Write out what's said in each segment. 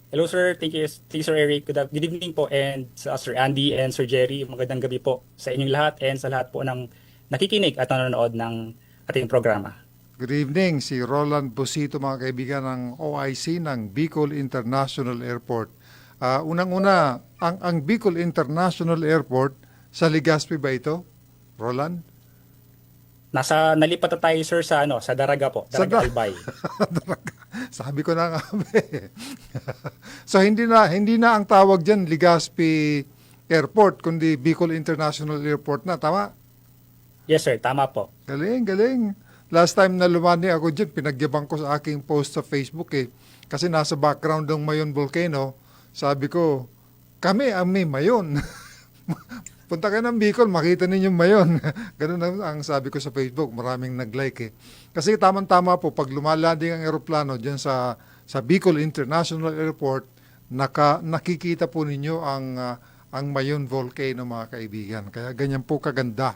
Hello sir, thank you Sir Eric. Good evening po and sa Sir Andy and Sir Jerry. Magandang gabi po sa inyong lahat and sa lahat po ng nakikinig at nanonood ng ating programa. Good evening, si Roland Busito mga kaibigan ng OIC ng Bicol International Airport. Unang-una, ang Bicol International Airport, sa Legazpi ba ito, Roland? Nalipat na tayo sir sa Daraga po, Sa Daraga da- Albay. Sabi ko na nga. So hindi na ang tawag diyan Legazpi Airport kundi Bicol International Airport na, tama? Yes sir, tama po. Galing, galing. Last time na lumani ako dyan, pinagyabang ko sa aking post sa Facebook eh. Kasi nasa background ng Mayon Volcano, sabi ko, kami ang may Mayon. Punta kayo ng Bicol, makita ninyo Mayon. Ganun ang sabi ko sa Facebook, maraming nag-like eh. Kasi tamang-tama po, pag lumalanding ang eroplano dyan sa Bicol International Airport, nakikita po ninyo ang Mayon Volcano mga kaibigan. Kaya ganyan po kaganda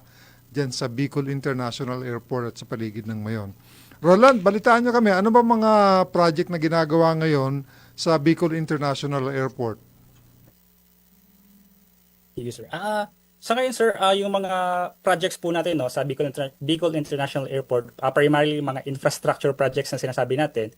dyan sa Bicol International Airport at sa paligid ng Mayon. Roland, balitaan nyo kami, ano ba mga project na ginagawa ngayon sa Bicol International Airport? Thank you sir. Sa ngayon sir, yung mga projects po natin no sa Bicol International Airport, primarily mga infrastructure projects na sinasabi natin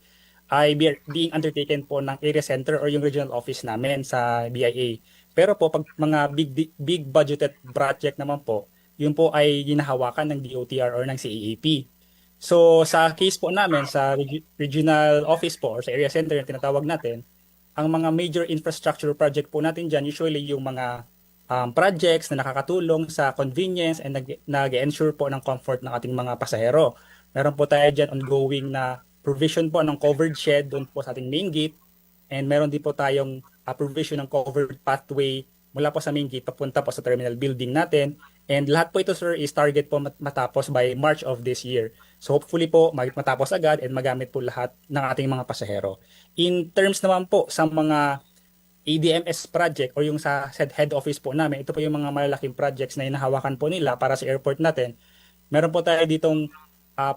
ay being undertaken po ng area center or yung regional office namin sa BIA. Pero po pag mga big budgeted project naman po, yun po ay ginahawakan ng DOTR or ng CAAP. So sa case po namin sa regional office po or sa area center na tinatawag natin, ang mga major infrastructure project po natin dyan, usually yung mga projects na nakakatulong sa convenience and nag-ensure po ng comfort ng ating mga pasahero. Meron po tayo dyan ongoing na provision po ng covered shed doon po sa ating main gate and meron din po tayong provision ng covered pathway mula po sa main gate papunta po sa terminal building natin. And lahat po ito sir is target po matapos by March of this year. So hopefully po matapos agad and magamit po lahat ng ating mga pasahero. In terms naman po sa mga ADMS project o yung sa head office po namin, ito po yung mga malalaking projects na hinahawakan po nila para sa airport natin. Meron po tayo ditong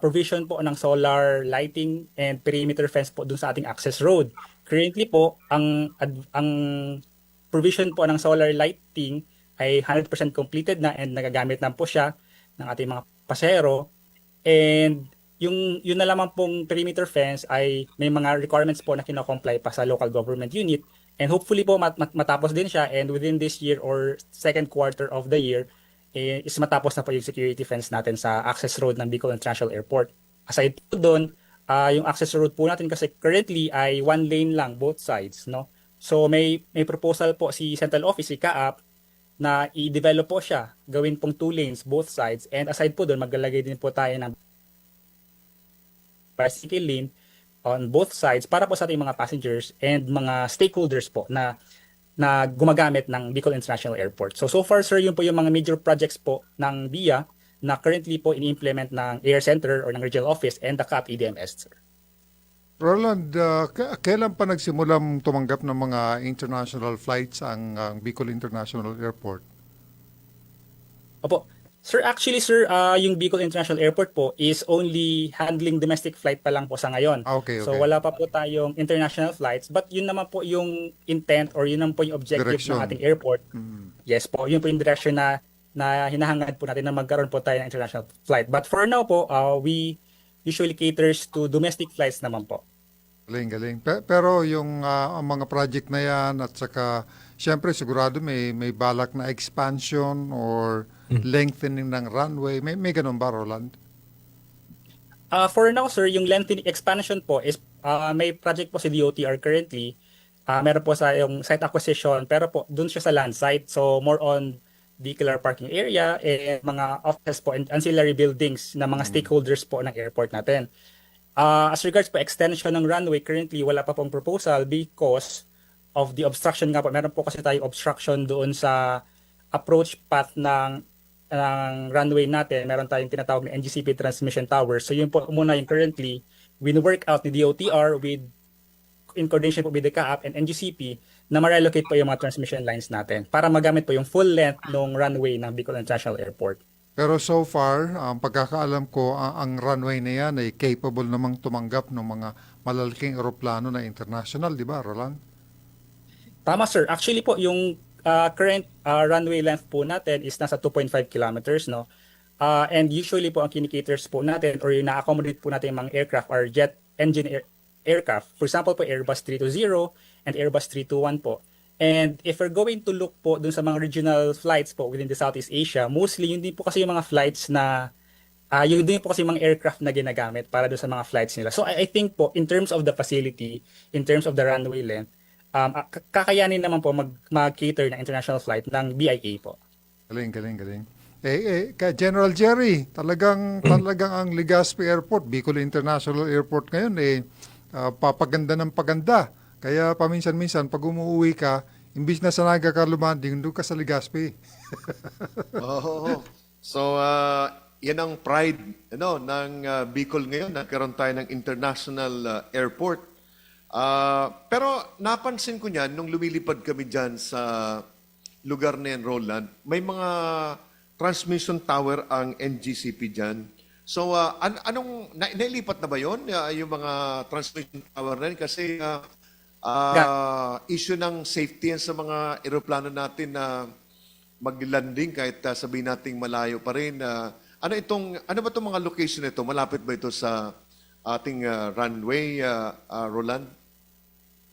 provision po ng solar lighting and perimeter fence po dun sa ating access road. Currently po, ang provision po ng solar lighting ay 100% completed na and nagagamit na po siya ng ating mga pasahero. And yun na lamang pong perimeter fence ay may mga requirements po na kino-comply pa sa local government unit. And hopefully po matapos din siya and within this year or second quarter of the year is matapos na po yung security fence natin sa access road ng Bicol International Airport. Aside po doon, yung access road po natin kasi currently ay one lane lang both sides, no? So may proposal po si Central Office, si CAAP, na i-develop po siya, gawin pong two lanes both sides and aside po doon maglalagay din po tayo ng bicycle lane on both sides para po sa ating mga passengers and mga stakeholders po na gumagamit ng Bicol International Airport. So far sir, yun po yung mga major projects po ng BIA na currently po ini-implement ng Air Center or ng Regional Office and the CAAP EDMS sir. Roland, kailan pa nagsimulang tumanggap ng mga international flights ang Bicol International Airport? Opo. Sir, actually sir, yung Bicol International Airport po is only handling domestic flight pa lang po sa ngayon. Okay, So okay. wala pa po tayong international flights but yun naman po yung intent or yun naman po yung objective ng Direction. ating airport. Mm. Yes po, yun po yung direction na hinahangad po natin na magkaroon po tayo ng international flight. But for now po, we usually caters to domestic flights naman po. Galing, galing. Pero yung ang mga project na yan at saka siyempre sigurado may balak na expansion or lengthening ng runway. May ganun ba, Roland? For now sir, yung lengthening expansion po is may project po si DOTR currently. Meron po sa yung site acquisition pero po dun siya sa land site. So more on vehicular parking area and mga office po and ancillary buildings na mga stakeholders po ng airport natin. As regards po extension ng runway, currently wala pa pong proposal because of the obstruction nga po. Meron po kasi tayong obstruction doon sa approach path ng runway natin. Meron tayong tinatawag na NGCP transmission tower. So yun po muna yung currently win-work out ni DOTR in coordination po with the CAAP and NGCP na ma-relocate po yung mga transmission lines natin para magamit po yung full length ng runway ng Bicol International Airport. Pero so far, ang pagkakaalam ko, ang runway na yan ay capable namang tumanggap ng mga malalaking eroplano na international, di ba, Roland? Tama sir. Actually po, yung current runway length po natin is nasa 2.5 kilometers, no? And usually po ang kinikaters po natin or yung na-accommodate po natin yung mga aircraft are jet engine aircraft. For example po, Airbus 320 and Airbus 321 po. And if we're going to look po dun sa mga regional flights po within the Southeast Asia, mostly yun din po kasi yung mga flights na yun din po kasi yung mga aircraft na ginagamit para dun sa mga flights nila. So I think po, in terms of the facility, in terms of the runway length, kakayanin naman po mag-cater ng international flight ng BIA po. Galing, galing, galing. Kay General Jerry, talagang ang Legazpi Airport, Bicol International Airport ngayon, papaganda ng paganda. Kaya paminsan-minsan, pag umuwi ka, imbis na sa Naga ka lumanding, doon ka sa Legazpi. Oo. So, yan ang pride ng Bicol ngayon. Nagkaroon tayo ng international airport. Pero napansin ko niyan, nung lumilipad kami dyan sa lugar na yan, Roland, may mga transmission tower ang NGCP dyan. So, nailipat na ba yun? Yung mga transmission tower na yun? Kasi issue ng safety yan sa mga eroplano natin na mag-landing kahit sabihin nating malayo pa rin. Ano ba itong mga location nito? Malapit ba ito sa ating runway, Roland?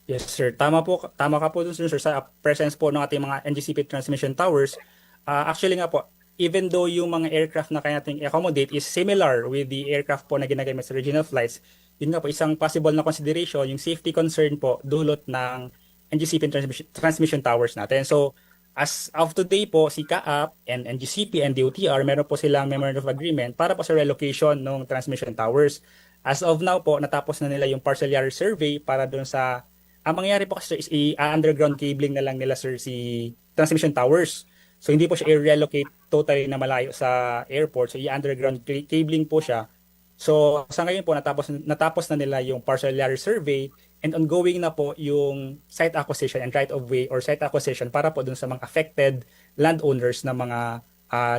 Yes, sir. Tama po. Tama ka po dun, sir, sa presence po ng ating mga NGCP transmission towers. Actually nga po, even though yung mga aircraft na kaya nating accommodate is similar with the aircraft po na ginagamit sa regional flights, yun nga po, isang possible na consideration, yung safety concern po dulot ng NGCP transmission towers natin. So, as of today po, si CAAP and NGCP and DOTR, meron po silang memorandum of agreement para po sa relocation ng transmission towers. As of now po, natapos na nila yung partial yard survey para doon sa ang mangyayari po kasi is i-underground cabling na lang nila sir si transmission towers. So hindi po siya i-relocate totally na malayo sa airport. So i-underground cabling po siya. So sa ngayon po natapos na nila yung partial area survey and ongoing na po yung site acquisition and right of way or site acquisition para po dun sa mga affected landowners na mga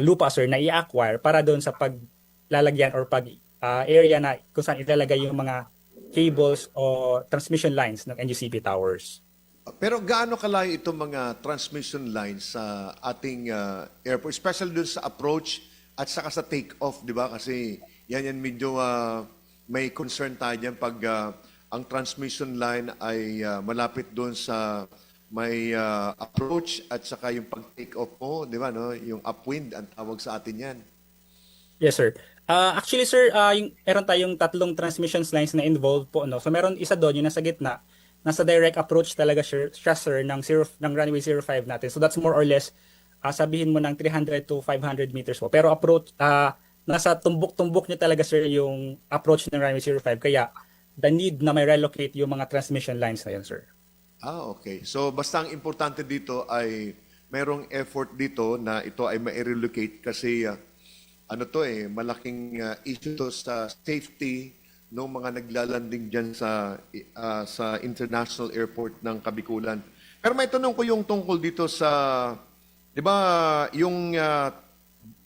lupa sir na i-acquire para dun sa paglalagyan or pag area na kung saan ilalagay yung mga cables o transmission lines ng NGCP towers. Pero gaano kalayo itong mga transmission lines sa ating airport, especially dun sa approach at saka sa take-off, di ba? Kasi yan medyo may concern tayo dyan pag ang transmission line ay malapit dun sa may approach at saka yung pag-take-off mo, di ba? No? Yung upwind, ang tawag sa atin yan. Yes, sir. Actually, sir, meron tayong tatlong transmission lines na involved po. No? So, meron isa doon, yung nasa gitna, nasa direct approach talaga siya, sir, ng runway 05 natin. So, that's more or less, sabihin mo ng 300 to 500 meters po. Pero approach, nasa tumbok-tumbok niya talaga, sir, yung approach ng runway 05. Kaya, the need na may relocate yung mga transmission lines na yun, sir. Okay. So, basta ang importante dito ay mayroong effort dito na ito ay ma-relocate kasi malaking issue to sa safety ng mga naglalanding dyan sa international airport ng Kabikulan. Pero may tanong ko yung tungkol dito sa, di ba, yung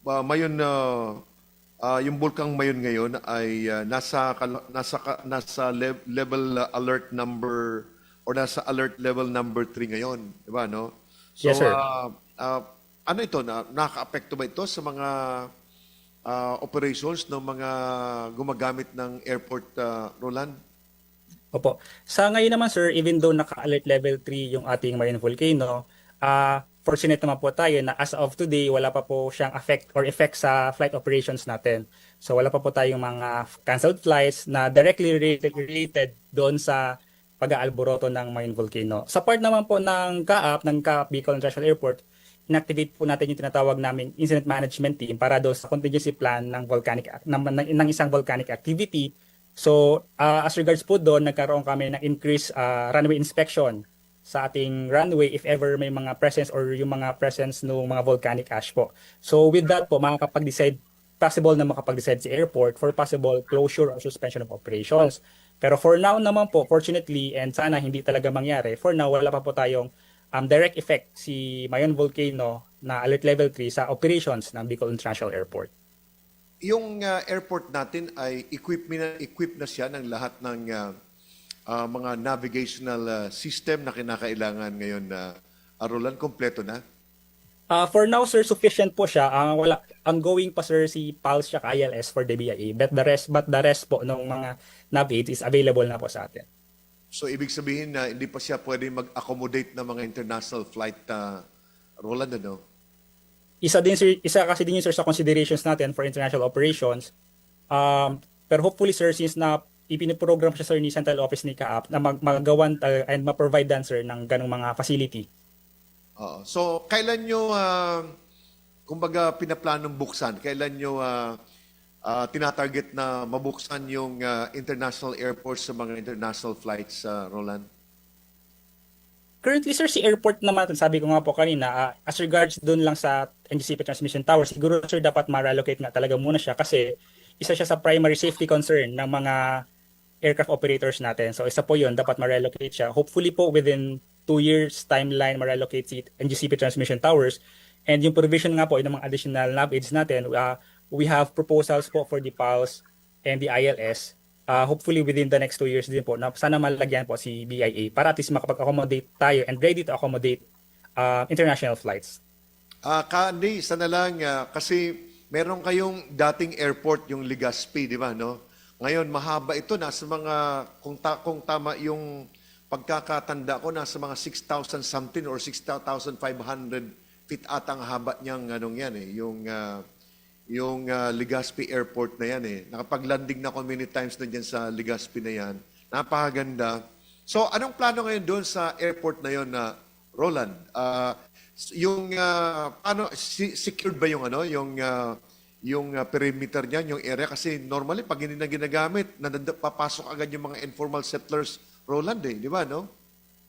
Mayon, yung bulkang Mayon ngayon ay nasa level alert number or nasa alert level number 3 ngayon, di ba, no? So, Yes, sir. ano ito, nakaka-apekto ba ito sa mga operations ng mga gumagamit ng airport, Roland? Opo. Sa ngayon naman, sir, even though naka-alert level 3 yung ating Mayon volcano, fortunate naman po tayo na as of today, wala pa po siyang effect sa flight operations natin. So wala pa po tayong mga canceled flights na directly related doon sa pag-aalboroto ng Mayon volcano. Sa part naman po ng CAAP Bicol International Airport, inactivate po natin yung tinatawag naming incident management team para doon sa contingency plan ng isang volcanic activity. So, as regards po doon, nagkaroon kami ng increased runway inspection sa ating runway if ever may mga presence or yung mga presence ng mga volcanic ash po. So, with that po, possible na makapag-decide si airport for possible closure or suspension of operations. Pero for now naman po, fortunately, and sana hindi talaga mangyari, for now, wala pa po tayong direct effect si Mayon volcano na alert level 3 sa operations ng Bicol International Airport. Yung airport natin ay equip na siya ng lahat ng mga navigational system na kinakailangan ngayon na Roland, kompleto na? For now, sir, sufficient po siya. Wala, ongoing pa, sir, si PALS at ILS for the BIA. But the rest po ng mga nav-aids is available na po sa atin. So, ibig sabihin na hindi pa siya pwede mag-accommodate ng mga international flight, Roland, ano? Isa kasi din yun, sir, sa considerations natin for international operations. Pero hopefully, sir, since na ipiniprogram siya, sir, ni Central Office ni CAAP na magawan and ma-provide dan, sir, ng ganong mga facility. Oo. So, kailan nyo, kumbaga, pinaplanong buksan? Kailan nyo tinatarget na mabuksan yung international airports sa mga international flights, Roland? Currently, sir, si airport naman, sabi ko nga po kanina, as regards dun lang sa NGCP Transmission Tower, siguro, sir, dapat ma-relocate nga talaga muna siya kasi isa siya sa primary safety concern ng mga aircraft operators natin. So, isa po yun, dapat ma-relocate siya. Hopefully po, within 2 years timeline, ma-relocate si NGCP Transmission Towers. And yung provision nga po, yung mga additional nav aids natin, we have proposals po for the PALS and the ILS. Hopefully within the next 2 years din po, na sana malagyan po si BIA para at least makapag-accommodate tayo and ready to accommodate international flights. Kandi, isa na lang, kasi meron kayong dating airport, yung Legazpi, di ba, no? Ngayon, mahaba ito, nasa mga, kung tama yung pagkakatanda ko, nasa mga 6,000 something or 6,500 feet atang haba niyang anong yan eh, yung Legazpi Airport na yan eh. Nakapag-landing na ako many times na dyan sa Legazpi na yan. Napakaganda. So, anong plano ngayon doon sa airport na yon na Roland? Secured ba yung ano, yung perimeter niyan, yung area? Kasi normally, pag hindi na ginagamit, papasok agad yung mga informal settlers, Roland eh, di ba, no?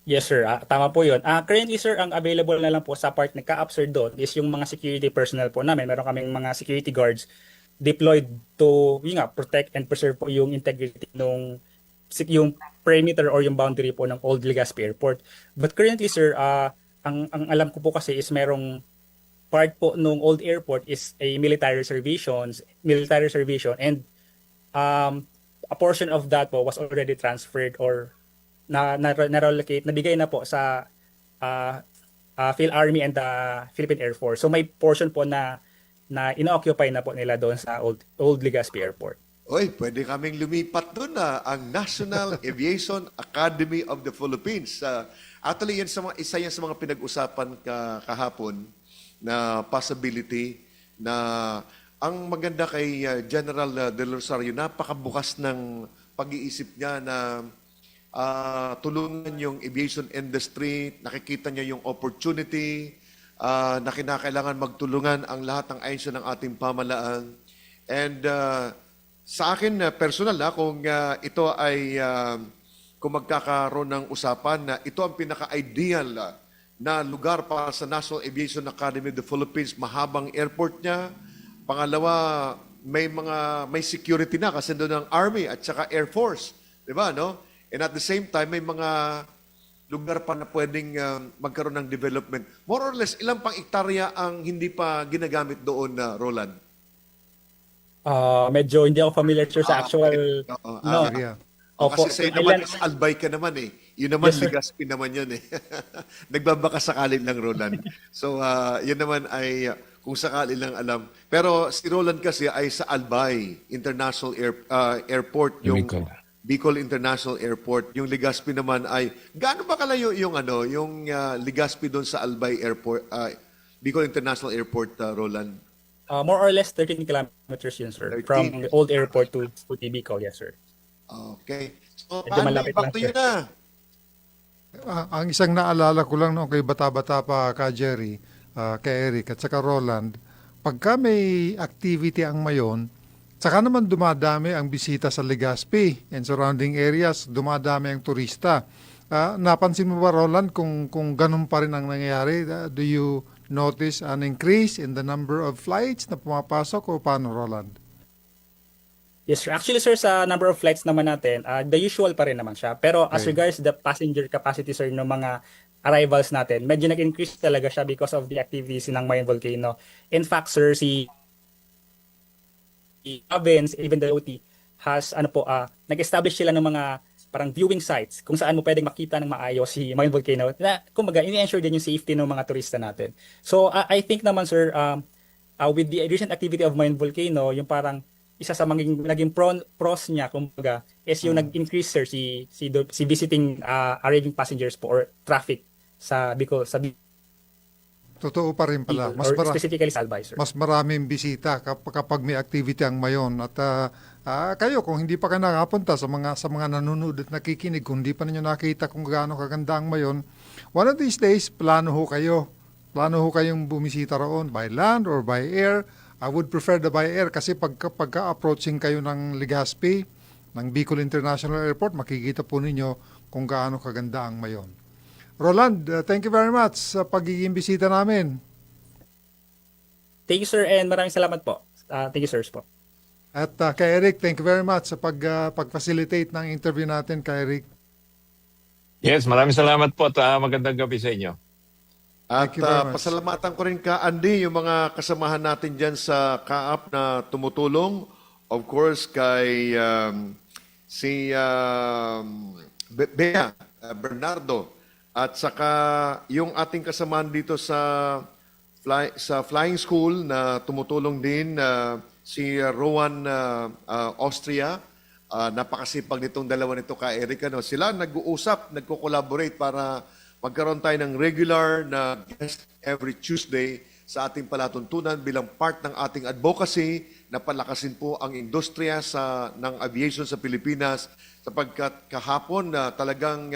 Yes, sir. Tama po yun. Currently, sir, ang available na lang po sa part ng CAAP, sir, doon is yung mga security personnel po namin. Meron kaming mga security guards deployed to protect and preserve po yung integrity yung perimeter or yung boundary po ng Old Legazpi Airport. But currently, sir, ang alam ko po kasi is merong part po nung old airport is a military reservation, and a portion of that po was already transferred or na-relocate, nabigay na po sa PhilArmy and the Philippine Air Force. So may portion po na ino-occupy na po nila doon sa old Legazpi Airport. Oy, pwede kaming lumipat doon na ang National Aviation Academy of the Philippines. Actually, isa yan sa mga pinag-usapan kahapon na possibility na ang maganda kay General De Rosario, napakabukas ng pag-iisip niya na tulungan yung aviation industry, nakikita niya yung opportunity, na kinakailangan magtulungan ang lahat ng ahensya ng ating pamalaan. And sa akin, personal, kung ito ay, kung magkakaroon ng usapan na ito ang pinaka-ideal na lugar para sa National Aviation Academy of the Philippines, mahabang airport niya. Pangalawa, may security na kasi doon ang Army at saka Air Force. Di ba, no? And at the same time, may mga lugar pa na pwedeng magkaroon ng development. More or less, ilang pang ektarya ang hindi pa ginagamit doon, Roland? Medyo hindi ako familiar, sir, sa actual area. Opo, kasi sa'yo naman, Albay ka naman eh. Yun naman, Legazpi naman yun eh. Nagbabaka sakali lang, Roland. So, yun naman ay kung sakali lang alam. Pero si Roland kasi ay sa Albay International Airport, yung Bicol International Airport. Yung Legazpi naman ay, gaano ba kalayo yung Legazpi doon sa Albay Airport, Bicol International Airport, Roland? More or less 13 kilometers yun, sir. 13. From the old airport to Bicol, yes, sir. Okay. So, Medyo malapit back lang, to you sir. na. Ang isang naalala ko lang noong kay bata-bata pa ka Jerry, kay Eric at saka Roland, pagka may activity ang Mayon, saka naman dumadami ang bisita sa Legazpi and surrounding areas, dumadami ang turista. Napansin mo ba, Roland, kung ganun pa rin ang nangyayari? Do you notice an increase in the number of flights na pumapasok o paano, Roland? Yes, sir. Actually, sir, sa number of flights naman natin, the usual pa rin naman siya. Pero as Okay. regards the passenger capacity, sir, ng mga arrivals natin, medyo nag-increase talaga siya because of the activities ng Mayon Volcano. In fact, sir, si province, even the OT, has, nag-establish sila ng mga parang viewing sites kung saan mo pwedeng makita ng maayos si Mayon Volcano na kumbaga ini-ensure din yung safety ng mga turista natin. So I think naman sir, with the recent activity of Mayon Volcano, yung parang isa sa naging pros niya kumbaga is yung nag-increase sir si visiting arriving passengers po or traffic sa Bicol Totoo pa rin pala. or specifically sa Albay sir. Mas maraming bisita kapag may activity ang Mayon. At kayo, kung hindi pa kayo nakapunta sa mga nanonood at nakikinig, kung hindi pa ninyo nakita kung gaano kaganda ang Mayon, one of these days, plano ho kayo. Plano ho kayong bumisita roon by land or by air. I would prefer the by air kasi pagka-approaching kayo ng Legazpi, ng Bicol International Airport, makikita po ninyo kung gaano kaganda ang Mayon. Roland, thank you very much sa pagiging bisita namin. Thank you sir and maraming salamat po. Thank you sirs po. At kay Eric, thank you very much sa pag-facilitate ng interview natin kay Eric. Yes, maraming salamat po at magandang gabi sa inyo. At Thank you very much. pasalamatan ko rin ka, Andy, yung mga kasamahan natin dyan sa CAAP na tumutulong. Of course, kay si Bea Bernardo. At saka yung ating kasamahan dito sa flying school na tumutulong din, si Rowan Austria. Napakasipag nitong dalawa nito ka Eric. Sila nag-uusap, nagko-collaborate para magkaroon tayo ng regular na guest every Tuesday sa ating palatuntunan bilang part ng ating advocacy na palakasin po ang industriya ng aviation sa Pilipinas sapagkat kahapon na talagang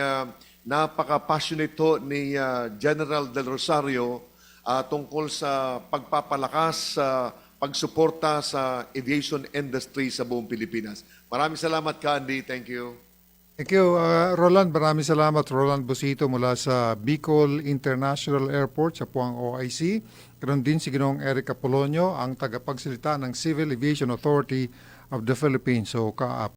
napaka-passionate ho ni General Del Rosario tungkol sa pagpapalakas sa pagsuporta sa aviation industry sa buong Pilipinas. Maraming salamat, Candy. Thank you. Thank you, Roland. Maraming salamat, Roland Busito mula sa Bicol International Airport, siya po ang OIC. Ganoon din si Ginoong Eric Apolonio, ang tagapagsalita ng Civil Aviation Authority of the Philippines, o CAAP.